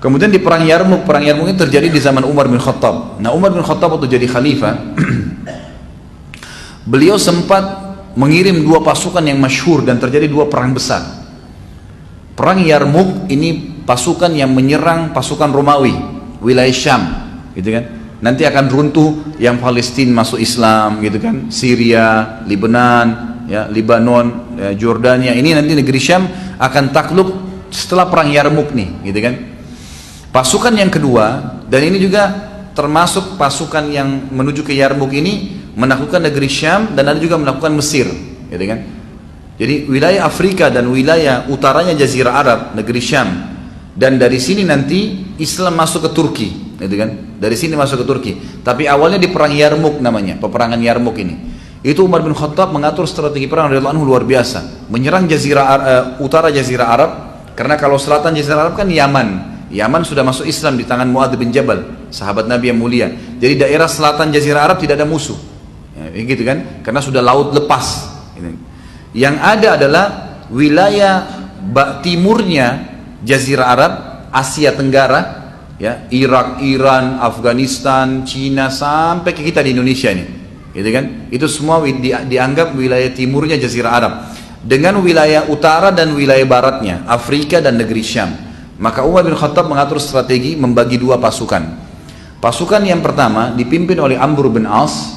Kemudian di perang Yarmuk ini terjadi di zaman Umar bin Khattab. Nah, Umar bin Khattab waktu jadi khalifah, beliau sempat mengirim dua pasukan yang masyhur dan terjadi dua perang besar. Perang Yarmuk ini pasukan yang menyerang pasukan Romawi, wilayah Syam, gitu kan. Nanti akan runtuh yang Palestina masuk Islam, gitu kan. Syria, Lebanon, ya, Lebanon, ya, Jordania. Ini nanti negeri Syam akan takluk setelah perang Yarmuk nih, gitu kan. Pasukan yang kedua, dan ini juga termasuk pasukan yang menuju ke Yarmuk ini menaklukkan negeri Syam dan ada juga menaklukkan Mesir, gitu kan. Jadi wilayah Afrika dan wilayah utaranya Jazirah Arab, negeri Syam, dan dari sini nanti Islam masuk ke Turki, gitu kan. Dari sini masuk ke Turki. Tapi awalnya di perang Yarmuk namanya, peperangan Yarmuk ini. Itu Umar bin Khattab mengatur strategi perang radhiyallahu anhu luar biasa, menyerang utara Jazirah Arab, karena kalau selatan Jazirah Arab kan Yaman. Yaman sudah masuk Islam di tangan Muadz bin Jabal, sahabat Nabi yang mulia. Jadi daerah selatan Jazirah Arab tidak ada musuh, ya, gitu kan? Karena sudah laut lepas. Yang ada adalah wilayah timurnya Jazirah Arab, Asia Tenggara, ya, Irak, Iran, Afghanistan, Cina, sampai ke kita di Indonesia ini, gitu kan? Itu semua dianggap wilayah timurnya Jazirah Arab, dengan wilayah utara dan wilayah baratnya Afrika dan negeri Syam. Maka Umar bin Khattab mengatur strategi membagi dua pasukan. Pasukan yang pertama dipimpin oleh Amr bin As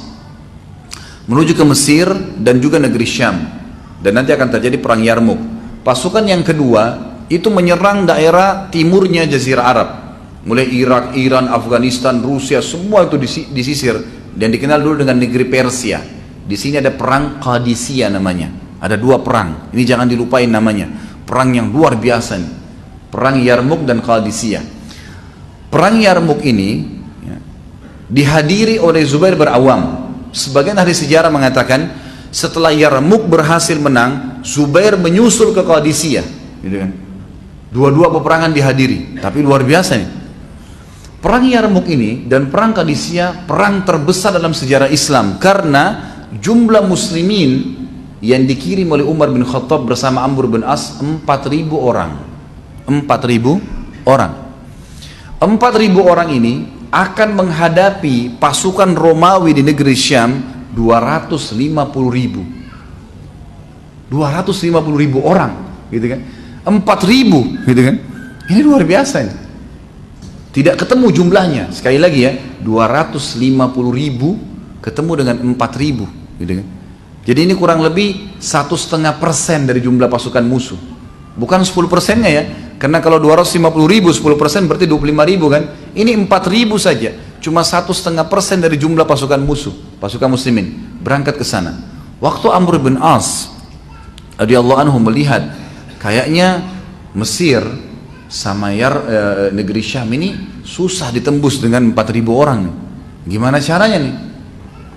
menuju ke Mesir dan juga negeri Syam, dan nanti akan terjadi perang Yarmuk. Pasukan yang kedua itu menyerang daerah timurnya Jazirah Arab, mulai Irak, Iran, Afghanistan, Rusia, semua itu disisir, dan dikenal dulu dengan negeri Persia. Di sini ada perang Qadisiyah namanya. Ada dua perang, ini jangan dilupain namanya. Perang yang luar biasa nih. Perang Yarmuk dan Qadisiyah. Perang Yarmuk ini, ya, dihadiri oleh Zubair bin Awam. Sebagian ahli sejarah mengatakan setelah Yarmuk berhasil menang, Zubair menyusul ke Qadisiyah, gitu kan. Dua-dua peperangan dihadiri, tapi luar biasa nih. Perang Yarmuk ini dan perang Qadisiyah perang terbesar dalam sejarah Islam, karena jumlah muslimin yang dikirim oleh Umar bin Khattab bersama Amr bin As 4.000 orang. 4.000 orang. 4.000 orang ini akan menghadapi pasukan Romawi di negeri Syam 250.000. 250.000 orang, gitu kan. 4.000, gitu kan. Ini luar biasa ini. Tidak ketemu jumlahnya. Sekali lagi ya, 250.000 ketemu dengan 4.000, gitu kan. Jadi ini kurang lebih 1,5% dari jumlah pasukan musuh. Bukan 10%-nya ya. Karena kalau 250.000, 10% berarti 25.000 kan. Ini 4.000 saja. Cuma 1,5% dari jumlah pasukan musuh, pasukan muslimin berangkat ke sana. Waktu Amr bin As radhiyallahu anhu melihat kayaknya Mesir sama negeri Syam ini susah ditembus dengan 4.000 orang nih. Gimana caranya nih?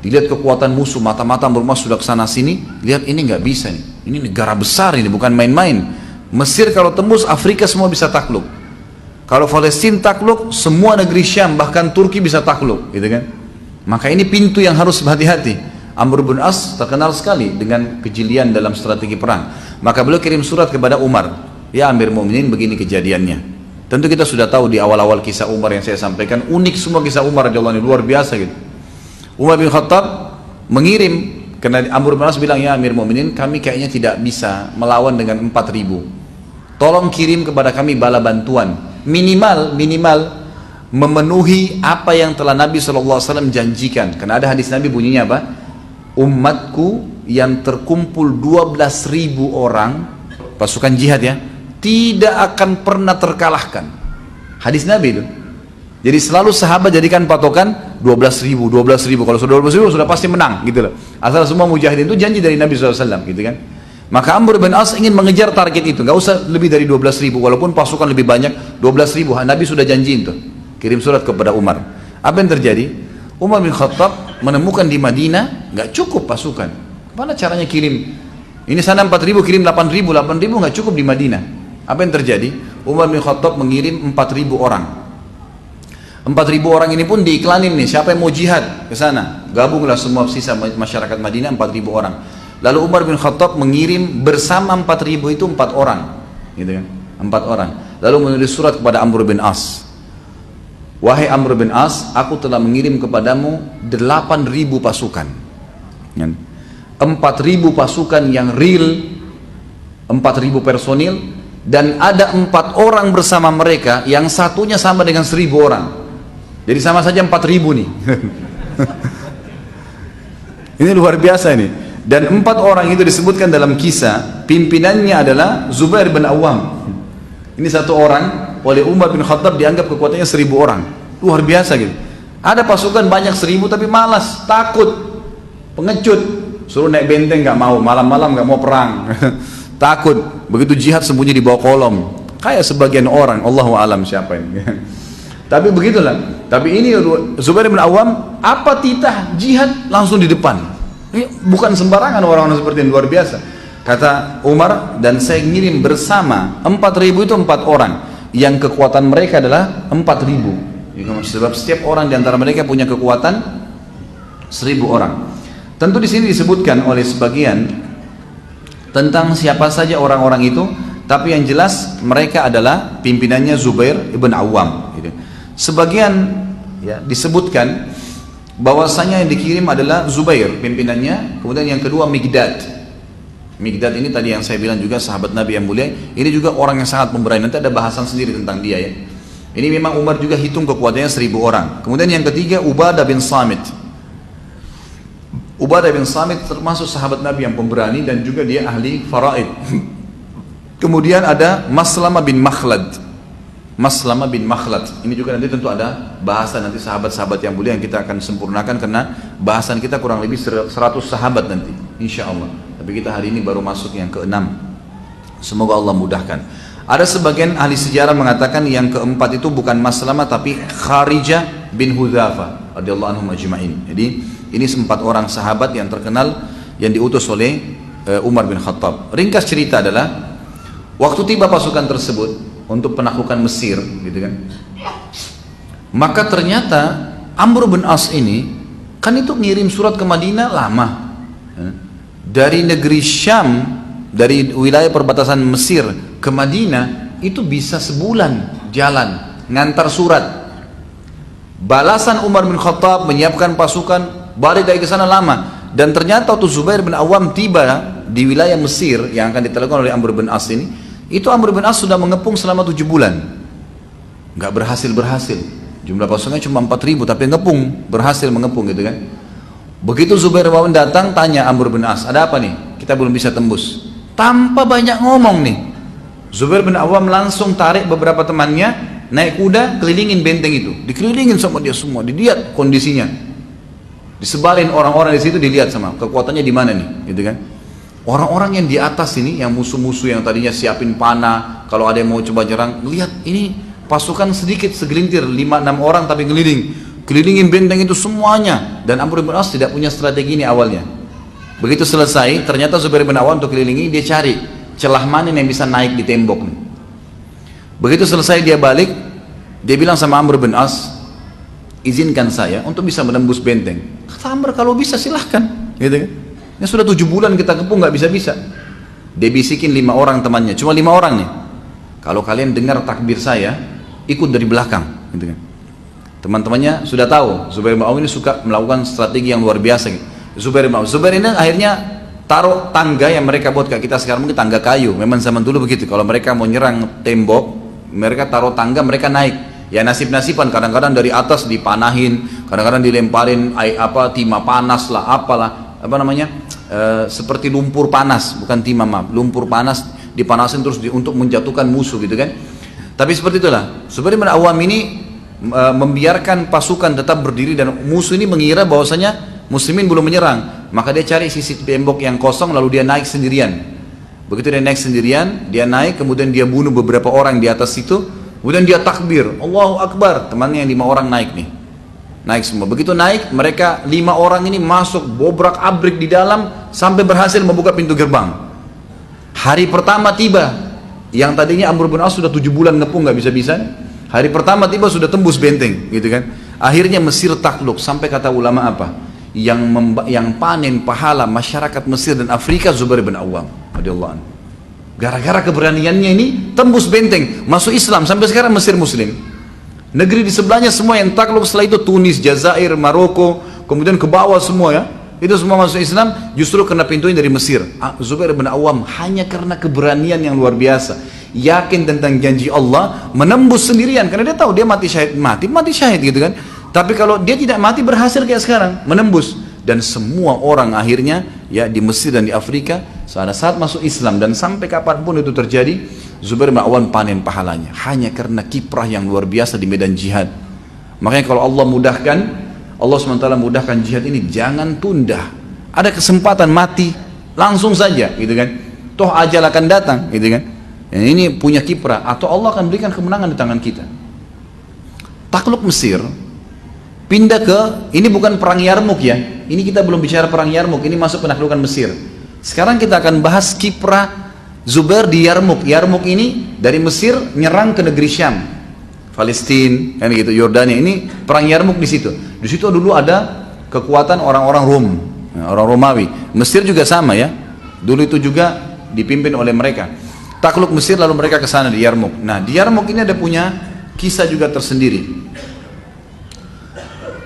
Dilihat kekuatan musuh, mata-mata Amr bin As sudah kesana sini, lihat ini nggak bisa nih. Ini negara besar ini, bukan main-main. Mesir kalau tembus, Afrika semua bisa takluk. Kalau Palestina takluk, semua negeri Syam bahkan Turki bisa takluk, gitu kan. Maka ini pintu yang harus berhati-hati. Amr bin As terkenal sekali dengan kejelian dalam strategi perang. Maka beliau kirim surat kepada Umar, ya Amir Mu'minin, begini kejadiannya. Tentu kita sudah tahu di awal-awal kisah Umar yang saya sampaikan, unik semua kisah Umar radhiyallahu anhu, luar biasa gitu. Umar bin Khattab mengirim, karena Amr bin As bilang, ya Amir Mu'minin, kami kayaknya tidak bisa melawan dengan 4.000. Tolong kirim kepada kami bala bantuan, minimal memenuhi apa yang telah Nabi SAW janjikan. Karena ada hadis Nabi bunyinya apa? Umatku yang terkumpul 12.000 orang pasukan jihad ya, tidak akan pernah terkalahkan. Hadis Nabi itu. Jadi selalu sahabat jadikan patokan 12.000. Kalau sudah 12.000 sudah pasti menang, gitu loh. Asal semua mujahidin itu janji dari Nabi SAW, gitu kan. Maka Amr bin As ingin mengejar target itu, nggak usah lebih dari 12.000, walaupun pasukan lebih banyak, 12.000. Nabi sudah janjiin tuh, kirim surat kepada Umar. Apa yang terjadi? Umar bin Khattab menemukan di Madinah nggak cukup pasukan. Mana caranya kirim? Ini sana 4.000, kirim 8.000 nggak cukup di Madinah. Apa yang terjadi? Umar bin Khattab mengirim 4.000 orang. 4.000 orang ini pun diiklanin nih, siapa yang mau jihad ke sana? Gabunglah semua sisa masyarakat Madinah 4.000 orang. Lalu Umar bin Khattab mengirim bersama 4.000 itu 4 orang, gitu kan? 4 orang. lalu menulis surat kepada Amr bin As. Wahai Amr bin As, aku telah mengirim kepadamu 8.000 pasukan. 4.000 pasukan yang real, 4.000 personil, dan ada 4 orang bersama mereka yang satunya sama dengan 1.000 orang. Jadi sama saja 4.000 nih. Ini luar biasa ini. Dan 4 orang itu disebutkan dalam kisah, pimpinannya adalah Zubair bin Awam. Ini satu orang, oleh Umar bin Khattab dianggap kekuatannya 1.000 orang. Luar biasa gitu. Ada pasukan banyak 1.000 tapi malas, takut, pengecut. Suruh naik benteng nggak mau, malam-malam nggak mau perang. Takut. Begitu jihad sembunyi di bawah kolom. Kayak sebagian orang, Allahu alam siapa ini. Tapi begitulah. Tapi ini Zubair bin Awam, apa titah jihad langsung di depan. Ini bukan sembarangan orang-orang seperti ini, luar biasa. Kata Umar, dan saya ngirim bersama 4.000 itu 4 orang. Yang kekuatan mereka adalah 4.000. Sebab setiap orang di antara mereka punya kekuatan 1.000 orang. Tentu di sini disebutkan oleh sebagian tentang siapa saja orang-orang itu, tapi yang jelas mereka adalah pimpinannya Zubair ibn Awam. Sebagian ya, disebutkan bahwasanya yang dikirim adalah Zubair pimpinannya, kemudian yang kedua Migdad. Migdad ini tadi yang saya bilang juga sahabat Nabi yang mulia, ini juga orang yang sangat pemberani, nanti ada bahasan sendiri tentang dia ya. Ini memang Umar juga hitung kekuatannya 1.000 orang. Kemudian yang ketiga Ubadah bin Samit. Ubadah bin Samit termasuk sahabat Nabi yang pemberani dan juga dia ahli faraid. Kemudian ada Maslamah bin Makhlad. Maslamah bin Makhlad. Ini juga nanti tentu ada bahasan nanti sahabat-sahabat yang mulia yang kita akan sempurnakan karena bahasan kita kurang lebih 100 sahabat nanti, insya Allah. Tapi kita hari ini baru masuk yang ke-6. Semoga Allah mudahkan. Ada sebagian ahli sejarah mengatakan yang keempat itu bukan Maslamah tapi Kharijah bin Hudzafa radhiyallahu anhum ajma'in. Jadi ini 4 orang sahabat yang terkenal yang diutus oleh Umar bin Khattab. Ringkas cerita adalah waktu tiba pasukan tersebut untuk penaklukan Mesir, gitu kan? Maka ternyata Amr bin As ini kan itu ngirim surat ke Madinah lama. Dari negeri Syam, dari wilayah perbatasan Mesir ke Madinah itu bisa sebulan jalan ngantar surat. Balasan Umar bin Khattab menyiapkan pasukan balik dari ke sana lama, dan ternyata waktu Zubair bin Awam tiba di wilayah Mesir yang akan ditelepon oleh Amr bin As ini, itu Amr bin As sudah mengepung selama 7 bulan, nggak berhasil. Jumlah pasukannya cuma 4.000 tapi ngepung, berhasil mengepung gitu kan. Begitu Zubair bin Awam datang, tanya Amr bin As, ada apa nih? Kita belum bisa tembus. Tanpa banyak ngomong nih, Zubair bin Awam langsung tarik beberapa temannya, naik kuda, kelilingin benteng itu. Dikelilingin sama dia semua, dilihat kondisinya. Disebarin orang-orang di situ, dilihat sama kekuatannya di mana nih, gitu kan. Orang-orang yang di atas ini, yang musuh-musuh yang tadinya siapin panah, kalau ada yang mau coba nyerang, lihat ini pasukan sedikit, segelintir, 5-6 orang tapi kelilingin benteng itu semuanya. Dan Amr bin As tidak punya strategi ini awalnya. Begitu selesai, ternyata Zubair bin Awam untuk kelilingi, dia cari celah mana yang bisa naik di tembok nih. Begitu selesai dia balik, dia bilang sama Amr bin As, izinkan saya untuk bisa menembus benteng. Kata Amr, kalau bisa silahkan, gitu kan. Ini sudah 7 bulan kita kepung nggak bisa-bisa. Dia bisikin 5 orang temannya, cuma 5 orang nih. Kalau kalian dengar takbir saya, ikut dari belakang, gitu kan. Teman-temannya sudah tahu Zubair bin Awam ini suka melakukan strategi yang luar biasa. Gitu. Zubair ini akhirnya taruh tangga yang mereka buat kayak kita sekarang mungkin tangga kayu. Memang zaman dulu begitu. Kalau mereka mau nyerang tembok, mereka taruh tangga, mereka naik. Ya nasib-nasiban, kadang-kadang dari atas dipanahin, kadang-kadang dilemparin timah panas lah, apalah. Seperti lumpur panas, bukan timah, lumpur panas dipanasin terus untuk menjatuhkan musuh gitu kan. Tapi seperti itulah Zubair bin Awam ini membiarkan pasukan tetap berdiri dan musuh ini mengira bahwasanya muslimin belum menyerang, maka dia cari sisi tembok yang kosong lalu dia naik sendirian. Begitu dia naik sendirian, dia naik kemudian dia bunuh beberapa orang di atas situ, kemudian dia takbir Allahu Akbar, temannya yang 5 orang naik nih, naik semua. Begitu naik, mereka 5 orang ini masuk bobrak-abrik di dalam sampai berhasil membuka pintu gerbang. Hari pertama tiba, yang tadinya Amr bin As sudah 7 bulan ngepung nggak bisa-bisa, hari pertama tiba sudah tembus benteng, gitu kan. Akhirnya Mesir takluk. Sampai kata ulama apa? Yang panen pahala masyarakat Mesir dan Afrika Zubair bin Awam radhiyallahu anhu. Gara-gara keberaniannya ini tembus benteng, masuk Islam, sampai sekarang Mesir Muslim. Negeri di sebelahnya semua yang takluk setelah itu Tunis, Jazair, Maroko, kemudian ke bawah semua ya. Itu semua masuk Islam justru karena pintunya dari Mesir. Zubair bin Awam hanya karena keberanian yang luar biasa, yakin tentang janji Allah, menembus sendirian karena dia tahu dia mati syahid gitu kan. Tapi kalau dia tidak mati berhasil kayak sekarang, menembus. Dan semua orang akhirnya ya di Mesir dan di Afrika pada saat masuk Islam dan sampai kapanpun itu terjadi, Zubair bin Awam panen pahalanya hanya karena kiprah yang luar biasa di medan jihad. Makanya kalau Allah mudahkan, Allah SWT mudahkan jihad ini, jangan tunda. Ada kesempatan mati langsung saja gitu kan, toh ajal akan datang gitu kan. Dan ini punya kiprah, atau Allah akan berikan kemenangan di tangan kita. Takluk Mesir, pindah ke, ini bukan perang Yarmuk ya, ini kita belum bicara perang Yarmuk, ini masuk penaklukan Mesir. Sekarang kita akan bahas kiprah Zubair di Yarmuk. Yarmuk ini dari Mesir nyerang ke negeri Syam, Palestina, kan gitu, Yordania. Ini perang Yarmuk di situ. Di situ dulu ada kekuatan orang-orang Rom, orang Romawi. Mesir juga sama ya, dulu itu juga dipimpin oleh mereka. Takluk Mesir lalu mereka ke sana di Yarmuk. Nah di Yarmuk ini ada punya kisah juga tersendiri.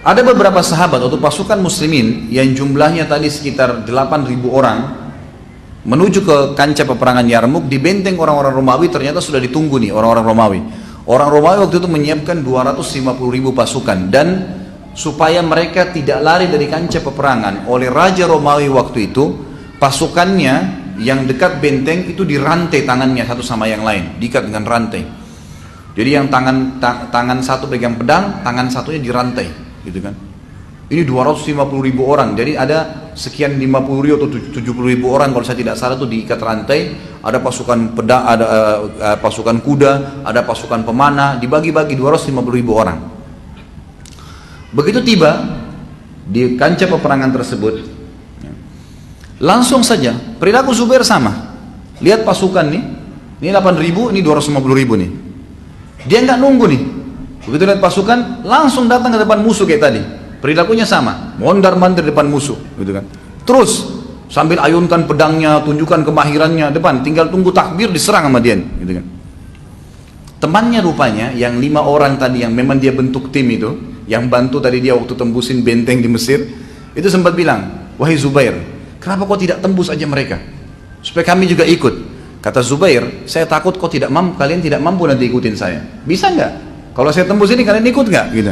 Ada beberapa sahabat atau pasukan muslimin yang jumlahnya tadi sekitar 8.000 orang menuju ke kancah peperangan Yarmuk. Di benteng orang-orang Romawi ternyata sudah ditunggu nih orang-orang Romawi. Orang Romawi waktu itu menyiapkan 250.000 pasukan, dan supaya mereka tidak lari dari kancah peperangan oleh Raja Romawi waktu itu, pasukannya yang dekat benteng itu dirantai tangannya satu sama yang lain, diikat dengan rantai. Jadi yang tangan satu pegang pedang, tangan satunya dirantai gitu kan. Ini 250.000 orang, jadi ada sekian 50.000 atau 70.000 orang kalau saya tidak salah itu diikat rantai. Ada pasukan pedang, ada pasukan kuda, ada pasukan pemanah, dibagi-bagi 250.000 orang. Begitu tiba di kancah peperangan tersebut, langsung saja perilaku Zubair sama. Lihat pasukan nih, ini 8.000, ini 250.000 nih. Dia nggak nunggu nih. Begitu lihat pasukan, langsung datang ke depan musuh kayak tadi. Perilakunya sama, mondar-mandir depan musuh, gitu kan. Terus sambil ayunkan pedangnya, tunjukkan kemahirannya depan, tinggal tunggu takbir diserang sama dia, gitu kan. Temannya rupanya yang 5 orang tadi yang memang dia bentuk tim itu, yang bantu tadi dia waktu tembusin benteng di Mesir, itu sempat bilang, wahai Zubair, kenapa kau tidak tembus aja mereka, supaya kami juga ikut. Kata Zubair, saya takut kalian tidak mampu nanti ikutin saya. Bisa nggak? Kalau saya tembus ini kalian ikut nggak? Gitu.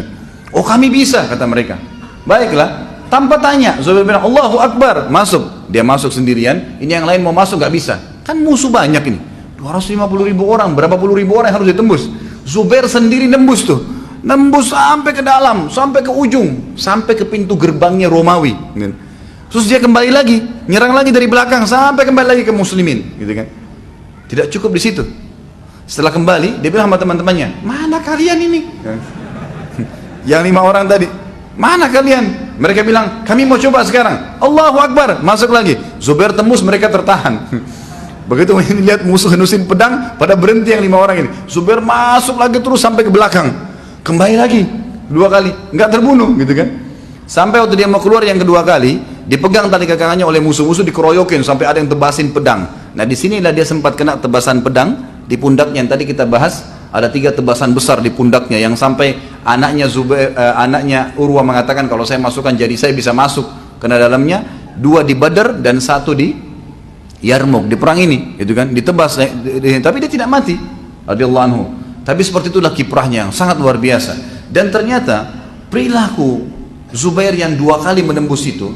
Oh kami bisa, kata mereka. Baiklah, tanpa tanya, Zubair bilang Allahu Akbar, masuk. Dia masuk sendirian, ini yang lain mau masuk nggak bisa. Kan musuh banyak ini, 250.000 orang, berapa puluh ribu orang yang harus ditembus. Zubair sendiri nembus tuh, nembus sampai ke dalam, sampai ke ujung, sampai ke pintu gerbangnya Romawi. Gitu. Terus dia kembali lagi, nyerang lagi dari belakang, sampai kembali lagi ke muslimin, gitu kan. Tidak cukup di situ. Setelah kembali, dia bilang sama teman-temannya, mana kalian ini? Yang 5 orang tadi, mana kalian? Mereka bilang, kami mau coba sekarang. Allahu Akbar, masuk lagi. Zubair tembus, mereka tertahan. Begitu lihat musuh henusin pedang, pada berhenti yang 5 orang ini. Zubair masuk lagi terus sampai ke belakang. Kembali lagi, 2 kali, nggak terbunuh gitu kan. Sampai waktu dia mau keluar yang kedua kali, dipegang tali kakangannya oleh musuh-musuh, dikeroyokin sampai ada yang tebasin pedang. Nah disinilah dia sempat kena tebasan pedang di pundaknya yang tadi kita bahas. Ada 3 tebasan besar di pundaknya yang sampai anaknya anaknya Urwa mengatakan kalau saya masukkan jadi saya bisa masuk kena dalamnya. 2 di Badar dan 1 di Yarmuk, di perang ini gitu kan, ditebas tapi dia tidak mati radhiyallahu anhu. Tapi seperti itulah kiprahnya yang sangat luar biasa. Dan ternyata perilaku Zubair yang 2 kali menembus itu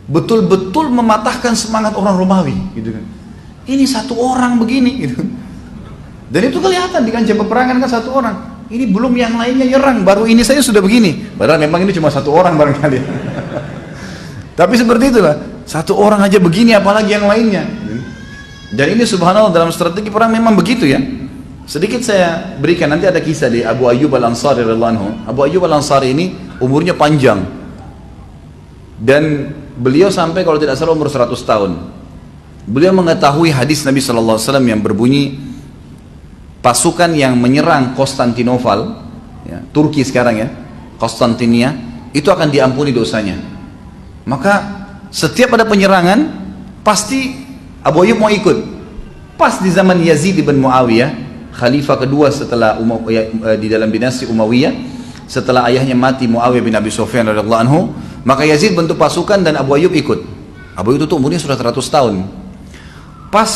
betul-betul mematahkan semangat orang Romawi gitu kan. Ini 1 orang begini gitu. Dan itu kelihatan di kancah peperangan kan 1 orang. Ini belum yang lainnya nyerang, baru ini saya sudah begini. Padahal memang ini cuma 1 orang barangkali. Tapi seperti itulah, 1 orang aja begini apalagi yang lainnya. Dan ini subhanallah dalam strategi perang memang begitu ya. Sedikit saya berikan, nanti ada kisah di Abu Ayyub Al-Ansari radhiyallahu anhu. Abu Ayyub Al-Ansari ini umurnya panjang. Dan beliau sampai kalau tidak salah umur 100 tahun. Beliau mengetahui hadis Nabi SAW yang berbunyi, pasukan yang menyerang Konstantinopel, ya, Turki sekarang ya, Konstantinia, itu akan diampuni dosanya. Maka setiap ada penyerangan, pasti Abu Ayyub mau ikut. Pas di zaman Yazid bin Muawiyah, khalifah kedua setelah di dalam dinasti Umayyah, setelah ayahnya mati Muawiyah bin Abi Sufyan radhiyallahu anhu, maka Yazid bentuk pasukan dan Abu Ayyub ikut. Abu Ayyub itu umurnya sudah 100 tahun. Pas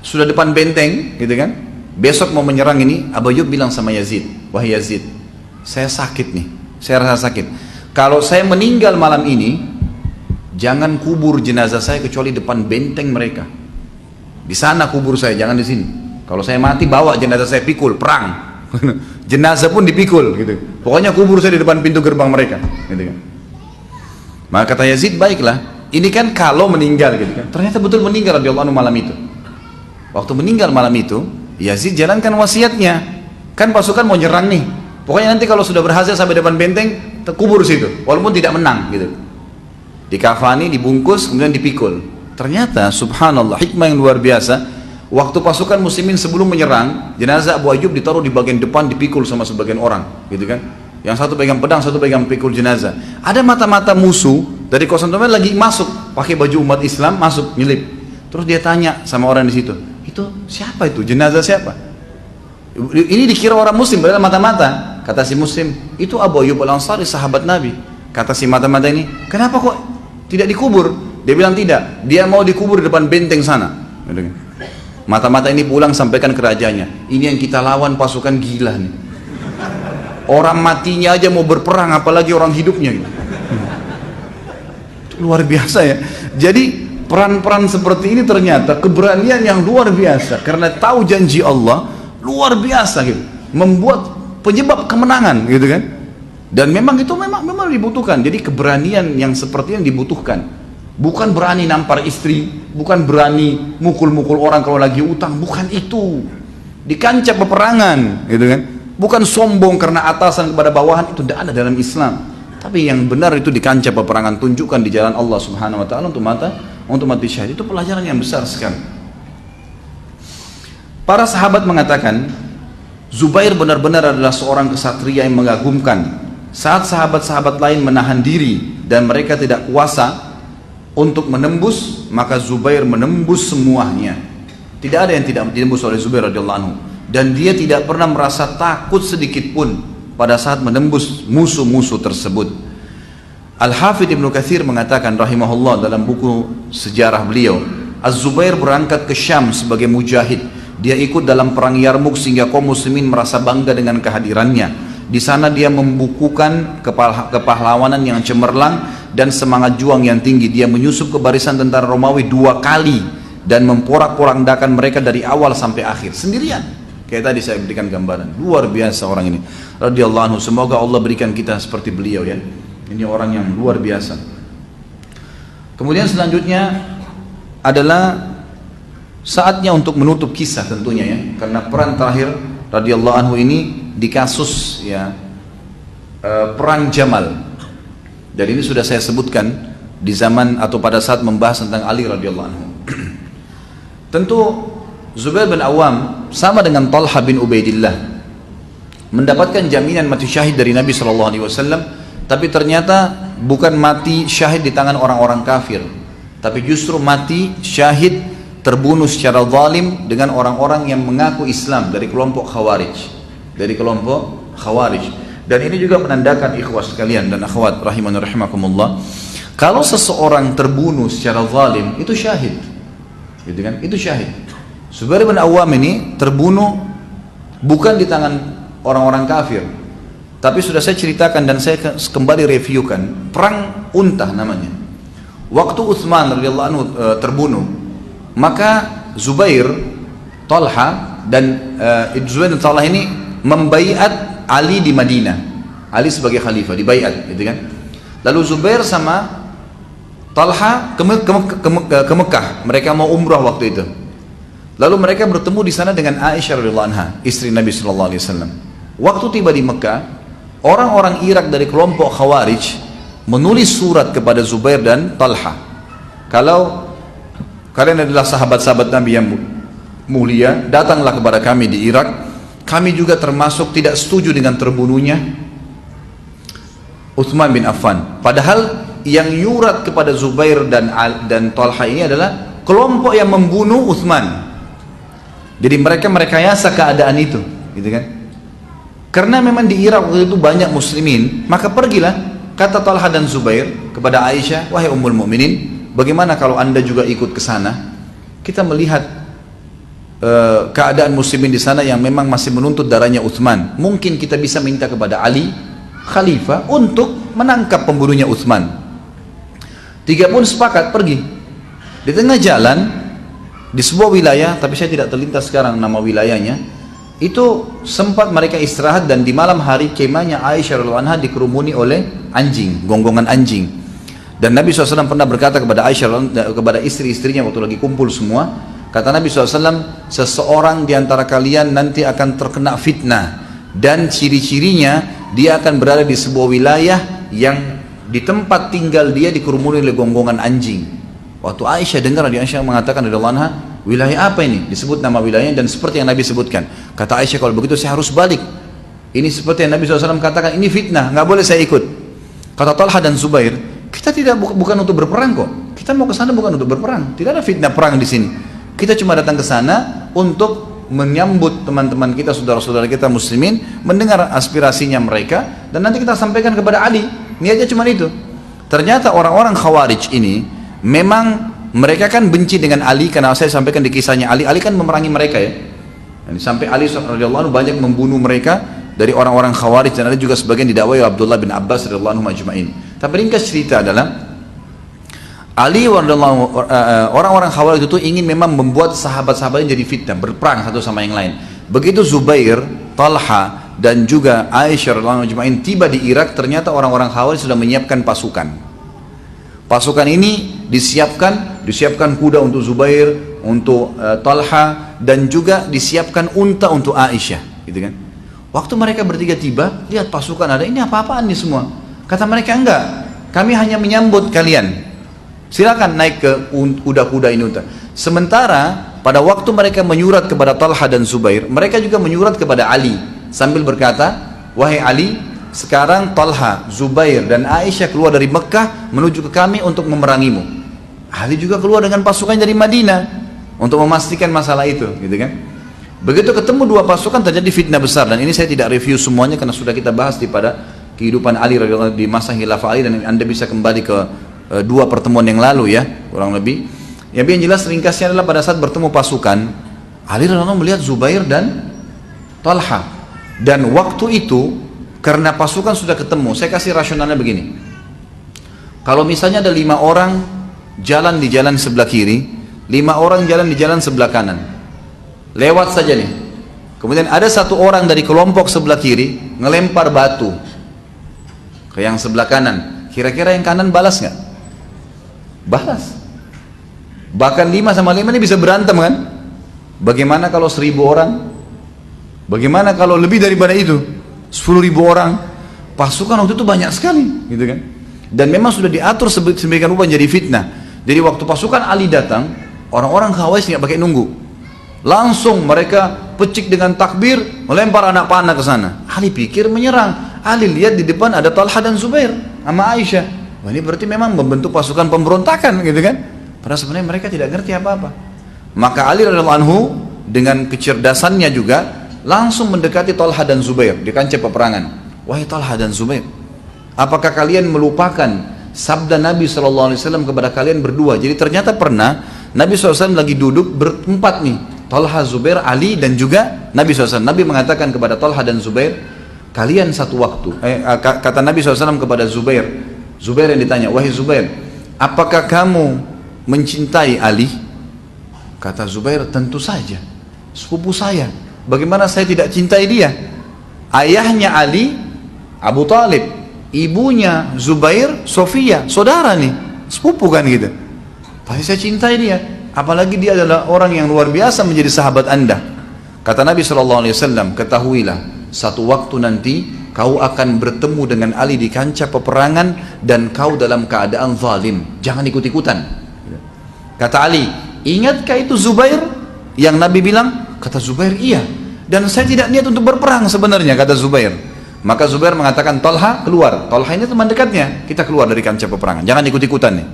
sudah depan benteng, gitu kan? Besok mau menyerang ini, Abu Ayyub bilang sama Yazid, "Wahai Yazid, saya sakit nih, saya rasa sakit. Kalau saya meninggal malam ini, jangan kubur jenazah saya kecuali depan benteng mereka. Di sana kubur saya, jangan di sini. Kalau saya mati, bawa jenazah saya, pikul, perang." Jenazah pun dipikul, gitu. Pokoknya kubur saya di depan pintu gerbang mereka, gitu kan. Maka kata Yazid, baiklah. Ini kan kalau meninggal, gitu kan. Ternyata betul meninggal radhiyallahu anhu malam itu. Waktu meninggal malam itu, Yazid jalankan wasiatnya. Kan pasukan mau nyerang nih. Pokoknya nanti kalau sudah berhasil sampai depan benteng, kubur situ, walaupun tidak menang, gitu. Dikafani, dibungkus, kemudian dipikul. Ternyata subhanallah, hikmah yang luar biasa. Waktu pasukan muslimin sebelum menyerang, jenazah Abu Ayyub ditaruh di bagian depan, dipikul sama sebagian orang, gitu kan. Yang satu pegang pedang, satu pegang pikul jenazah. Ada mata-mata musuh dari Konstantinopel lagi masuk, pakai baju umat Islam, masuk, nyelip. Terus dia tanya sama orang di situ, "Itu siapa itu? Jenazah siapa?" Ini dikira orang muslim, padahal mata-mata. Kata si muslim, "Itu Abu Ayyub al-Ansari, sahabat Nabi." Kata si mata-mata ini, "Kenapa kok tidak dikubur?" Dia bilang tidak, dia mau dikubur di depan benteng sana. Mata-mata ini pulang sampaikan ke rajanya, "Ini yang kita lawan pasukan gila nih. Orang matinya aja mau berperang, apalagi orang hidupnya." Gitu. Luar biasa ya. Jadi peran-peran seperti ini ternyata keberanian yang luar biasa, karena tahu janji Allah luar biasa gitu, membuat penyebab kemenangan, gitu kan. Dan memang itu memang dibutuhkan. Jadi keberanian yang seperti yang dibutuhkan. Bukan berani nampar istri, bukan berani mukul-mukul orang kalau lagi utang, bukan itu. Di kancah peperangan, gitu kan. Bukan sombong karena atasan kepada bawahan, itu tidak ada dalam Islam. Tapi yang benar itu di kancah peperangan, tunjukkan di jalan Allah Subhanahu wa taala untuk mati syahid. Itu pelajaran yang besar sekali. Para sahabat mengatakan, Zubair benar-benar adalah seorang kesatria yang mengagumkan. Saat sahabat-sahabat lain menahan diri dan mereka tidak kuasa untuk menembus, maka Zubair menembus semuanya. Tidak ada yang tidak ditembus oleh Zubair radhiyallahu anhu, dan dia tidak pernah merasa takut sedikit pun pada saat menembus musuh-musuh tersebut. Al-Hafidh Ibnu Katsir mengatakan rahimahullah dalam buku sejarah beliau, Az-Zubair berangkat ke Syam sebagai mujahid. Dia ikut dalam perang Yarmuk sehingga kaum muslimin merasa bangga dengan kehadirannya. Di sana dia membukukan kepahlawanan yang cemerlang dan semangat juang yang tinggi. Dia menyusup ke barisan tentara Romawi 2 kali dan memporak-porandakan mereka dari awal sampai akhir sendirian. Kayak tadi saya berikan gambaran, luar biasa orang ini radhiyallahu anhu. Semoga Allah berikan kita seperti beliau ya. Ini orang yang luar biasa. Kemudian selanjutnya adalah saatnya untuk menutup kisah tentunya ya, karena peran terakhir radhiyallahu anhu ini di kasus ya perang Jamal. Dan ini sudah saya sebutkan di zaman atau pada saat membahas tentang Ali radhiyallahu anhu. Tentu Zubair bin Awam sama dengan Talha bin Ubaidillah mendapatkan jaminan mati syahid dari Nabi SAW, tapi ternyata bukan mati syahid di tangan orang-orang kafir, tapi justru mati syahid terbunuh secara zalim dengan orang-orang yang mengaku Islam dari kelompok Khawarij. Dan ini juga menandakan ikhwah sekalian dan akhwat rahimani rahimakumullah, kalau seseorang terbunuh secara zalim itu syahid, gitu kan? Itu syahid. Zubair bin Awam ini terbunuh bukan di tangan orang-orang kafir, tapi sudah saya ceritakan dan saya kembali reviewkan, perang Untah namanya. Waktu Utsman radhiyallahu anhu terbunuh, maka Zubair, Talha dan Zubair dan Talha ini membaiat Ali di Madinah. Ali sebagai khalifah dibaiat, gitu kan. Lalu Zubair sama Talha ke Mekah. Mereka mau umrah waktu itu. Lalu mereka bertemu di sana dengan Aisyah radhiyallahu anha, istri Nabi sallallahu alaihi wasallam. Waktu tiba di Mekah, orang-orang Irak dari kelompok Khawarij menulis surat kepada Zubair dan Talha. Kalau kalian adalah sahabat-sahabat Nabi yang mulia, datanglah kepada kami di Irak. Kami juga termasuk tidak setuju dengan terbunuhnya Utsman bin Affan. Padahal yang nyurat kepada Zubair dan Talha ini adalah kelompok yang membunuh Utsman. Jadi mereka merekayasa keadaan itu, gitu kan? Karena memang di Irak waktu itu banyak muslimin, maka pergilah kata Talha dan Zubair kepada Aisyah, wahai Ummul Mukminin, bagaimana kalau anda juga ikut ke sana? Kita melihat keadaan muslimin di sana yang memang masih menuntut darahnya Utsman. Mungkin kita bisa minta kepada Ali, khalifah, untuk menangkap pembunuhnya Utsman. Tiga pun sepakat pergi. Di tengah jalan, di sebuah wilayah, tapi saya tidak terlintas sekarang nama wilayahnya, itu sempat mereka istirahat dan di malam hari kemahnya Aisyah radhiyallahu anha dikerumuni oleh anjing, gonggongan anjing. Dan Nabi SAW pernah berkata kepada Aisyah, kepada istri-istrinya waktu lagi kumpul semua, kata Nabi SAW, seseorang di antara kalian nanti akan terkena fitnah dan ciri-cirinya dia akan berada di sebuah wilayah yang di tempat tinggal dia dikerumuni oleh gonggongan anjing. Waktu Aisyah dengar, Aisyah mengatakan radhiyallahu anha, wilayah apa ini? Disebut nama wilayahnya dan seperti yang Nabi sebutkan. Kata Aisyah, kalau begitu saya harus balik. Ini seperti yang Nabi SAW katakan, ini fitnah, nggak boleh saya ikut. Kata Talha dan Zubair, kita tidak bukan untuk berperang kok. Kita mau ke sana bukan untuk berperang. Tidak ada fitnah perang di sini. Kita cuma datang ke sana untuk menyambut teman-teman kita, saudara-saudara kita muslimin, mendengar aspirasinya mereka, dan nanti kita sampaikan kepada Ali. Niatnya cuma itu. Ternyata orang-orang Khawarij ini memang mereka kan benci dengan Ali, karena saya sampaikan di kisahnya Ali kan memerangi mereka ya. Dan sampai Ali radhiyallahu anhu banyak membunuh mereka dari orang-orang Khawarij, dan ada juga sebagian didakwai Abdullah bin Abbas radhiyallahu anhu majma'in. Tapi ringkas cerita adalah Ali orang-orang Khawarij itu ingin memang membuat sahabat-sahabatnya jadi fitnah, berperang satu sama yang lain. Begitu Zubair, Talha dan juga Aisyah radhiyallahu anha majma'in tiba di Irak, ternyata orang-orang Khawarij sudah menyiapkan pasukan. Pasukan ini disiapkan kuda untuk Zubair, untuk Talha, dan juga disiapkan unta untuk Aisyah, gitu kan? Waktu mereka bertiga tiba, lihat pasukan ada, ini apa-apaan nih semua? Kata mereka, enggak, kami hanya menyambut kalian. Silakan naik ke kuda-kuda ini unta. Sementara pada waktu mereka menyurat kepada Talha dan Zubair, mereka juga menyurat kepada Ali sambil berkata, wahai Ali, sekarang Talha, Zubair dan Aisyah keluar dari Mekah menuju ke kami untuk memerangimu. Ali juga keluar dengan pasukan dari Madinah untuk memastikan masalah itu, gitu kan? Begitu ketemu dua pasukan terjadi fitnah besar, dan ini saya tidak review semuanya karena sudah kita bahas pada kehidupan Ali di masa khilafah Ali, dan Anda bisa kembali ke dua pertemuan yang lalu ya, kurang lebih. Yang jelas ringkasnya adalah pada saat bertemu pasukan, Ali radhiyallahu anhu melihat Zubair dan Talha, dan waktu itu karena pasukan sudah ketemu, saya kasih rasionalnya begini. Kalau misalnya ada 5 orang jalan di jalan sebelah kiri, 5 orang jalan di jalan sebelah kanan, lewat saja nih. Kemudian ada satu orang dari kelompok sebelah kiri ngelempar batu ke yang sebelah kanan. Kira-kira yang kanan balas nggak? Balas. Bahkan 5 sama 5 ini bisa berantem kan? Bagaimana kalau 1000 orang? Bagaimana kalau lebih daripada itu? 10.000 orang. Pasukan waktu itu banyak sekali, gitu kan? Dan memang sudah diatur sedemikian rupa jadi fitnah. Jadi waktu pasukan Ali datang, orang-orang Khawarij nggak pakai nunggu, langsung mereka pecik dengan takbir, melempar anak panah ke sana. Ali pikir menyerang. Ali lihat di depan ada Talha dan Zubair sama Aisyah. Wah, ini berarti memang membentuk pasukan pemberontakan, gitu kan? Padahal sebenarnya mereka tidak ngerti apa-apa. Maka Ali radhiyallahu anhu dengan kecerdasannya juga langsung mendekati Talha dan Zubair di kancah peperangan. Wahai Talha dan Zubair, apakah kalian melupakan sabda Nabi SAW kepada kalian berdua? Jadi ternyata pernah Nabi SAW lagi duduk berempat nih, Talha, Zubair, Ali dan juga Nabi SAW. Nabi mengatakan kepada Talha dan Zubair, kalian satu waktu, kata Nabi SAW kepada Zubair, Zubair yang ditanya, wahai Zubair, apakah kamu mencintai Ali? Kata Zubair, tentu saja, sepupu saya, bagaimana saya tidak cintai dia? Ayahnya Ali, Abu Talib, ibunya Zubair, Sofia, saudara nih, sepupu kan gitu. Pasti saya cintai dia, apalagi dia adalah orang yang luar biasa menjadi sahabat Anda. Kata Nabi SAW, ketahuilah, satu waktu nanti kau akan bertemu dengan Ali di kancah peperangan dan kau dalam keadaan zalim, jangan ikut-ikutan. Kata Ali, ingatkah itu Zubair yang Nabi bilang? Kata Zubair, iya, dan saya tidak niat untuk berperang sebenarnya, kata Zubair. Maka Zubair mengatakan, Talha keluar. Talha ini teman dekatnya, kita keluar dari kancah peperangan, jangan ikut-ikutan nih.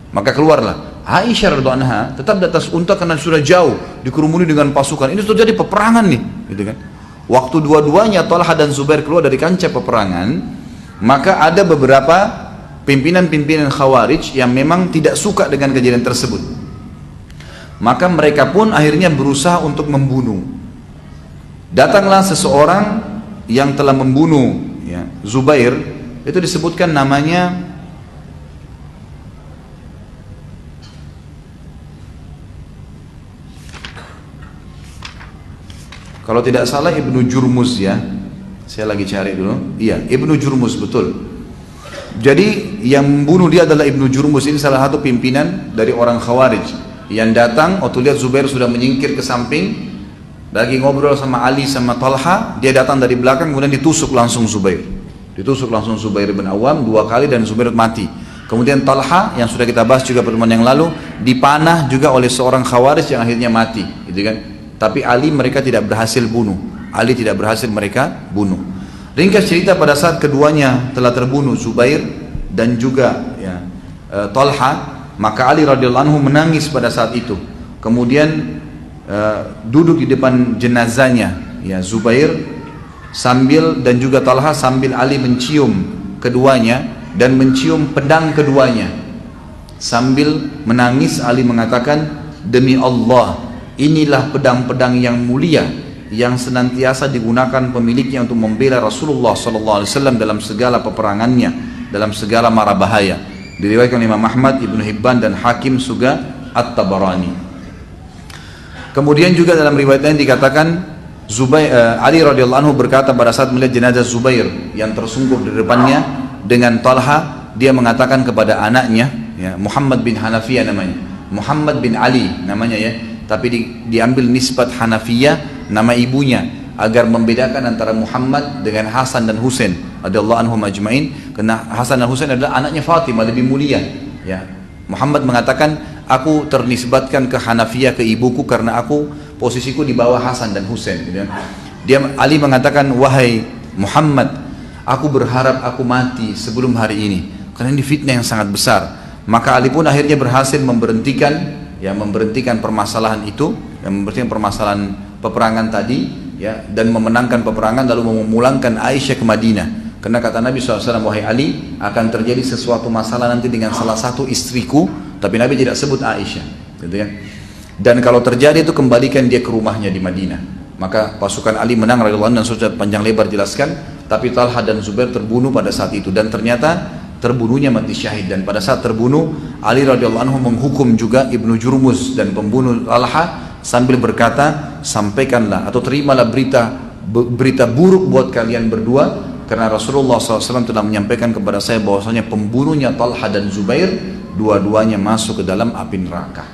Maka keluarlah Aisyah radhiallahu anha tetap di atas unta karena sudah jauh dikerumuni dengan pasukan. Ini terjadi peperangan nih, gitu kan. Waktu dua-duanya Talha dan Zubair keluar dari kancah peperangan, maka ada beberapa pimpinan-pimpinan Khawarij yang memang tidak suka dengan kejadian tersebut. Maka mereka pun akhirnya berusaha untuk membunuh. Datanglah seseorang yang telah membunuh ya, Zubair, itu disebutkan namanya kalau tidak salah Ibnu Jurmuz ya. Saya lagi cari dulu. Iya, Ibnu Jurmuz betul. Jadi yang membunuh dia adalah Ibnu Jurmuz. Ini salah satu pimpinan dari orang Khawarij yang datang waktu lihat Zubair sudah menyingkir ke samping, lagi ngobrol sama Ali sama Talha, dia datang dari belakang kemudian ditusuk langsung Zubair. Ditusuk langsung Zubair bin Awam 2 kali dan Zubair mati. Kemudian Talha yang sudah kita bahas juga pertemuan yang lalu dipanah juga oleh seorang Khawarij yang akhirnya mati, gitu kan. Tapi Ali mereka tidak berhasil bunuh. Ali tidak berhasil mereka bunuh. Ringkas cerita, pada saat keduanya telah terbunuh, Zubair dan juga ya, Talha, maka Ali radhiyallahu anhu menangis pada saat itu. Kemudian duduk di depan jenazahnya ya Zubair sambil dan juga Talha, sambil Ali mencium keduanya dan mencium pedang keduanya. Sambil menangis Ali mengatakan, demi Allah, inilah pedang-pedang yang mulia yang senantiasa digunakan pemiliknya untuk membela Rasulullah SAW dalam segala peperangannya, dalam segala mara bahaya. Diriwayatkan Imam Ahmad, Ibnu Hibban dan Hakim juga At-Tabarani. Kemudian juga dalam riwayat lain dikatakan Ali radhiyallahu anhu berkata pada saat melihat jenazah Zubair yang tersungkur di depannya dengan Talha, dia mengatakan kepada anaknya ya, Muhammad bin Hanafiyah namanya, Muhammad bin Ali namanya ya, tapi diambil nisbat Hanafiyah nama ibunya agar membedakan antara Muhammad dengan Hasan dan Husain radhiyallahu anhum ajmain, karena Hasan dan Husain adalah anaknya Fatimah, lebih mulia ya. Muhammad mengatakan, aku ternisbatkan ke Hanafiyah, ke ibuku, karena aku posisiku di bawah Hasan dan Husain gitu. Dia Ali mengatakan, wahai Muhammad, aku berharap aku mati sebelum hari ini karena ini fitnah yang sangat besar. Maka Ali pun akhirnya berhasil memberhentikan permasalahan itu, yang memberhentikan permasalahan peperangan tadi ya, dan memenangkan peperangan, lalu memulangkan Aisyah ke Madinah. Karena kata Nabi SAW, wahai Ali, akan terjadi sesuatu masalah nanti dengan salah satu istriku, tapi Nabi tidak sebut Aisyah gitu ya. Dan kalau terjadi itu kembalikan dia ke rumahnya di Madinah. Maka pasukan Ali menang radhiyallahu anhu, dan sudah panjang lebar jelaskan. Tapi Talha dan Zubair terbunuh pada saat itu, dan ternyata terbunuhnya mati syahid. Dan pada saat terbunuh, Ali radhiyallahu anhu menghukum juga Ibnu Jurmuz dan pembunuh Talha sambil berkata, sampaikanlah atau terimalah berita buruk buat kalian berdua, karena Rasulullah SAW telah menyampaikan kepada saya bahwasanya pembunuhnya Talha dan Zubair dua-duanya masuk ke dalam api neraka.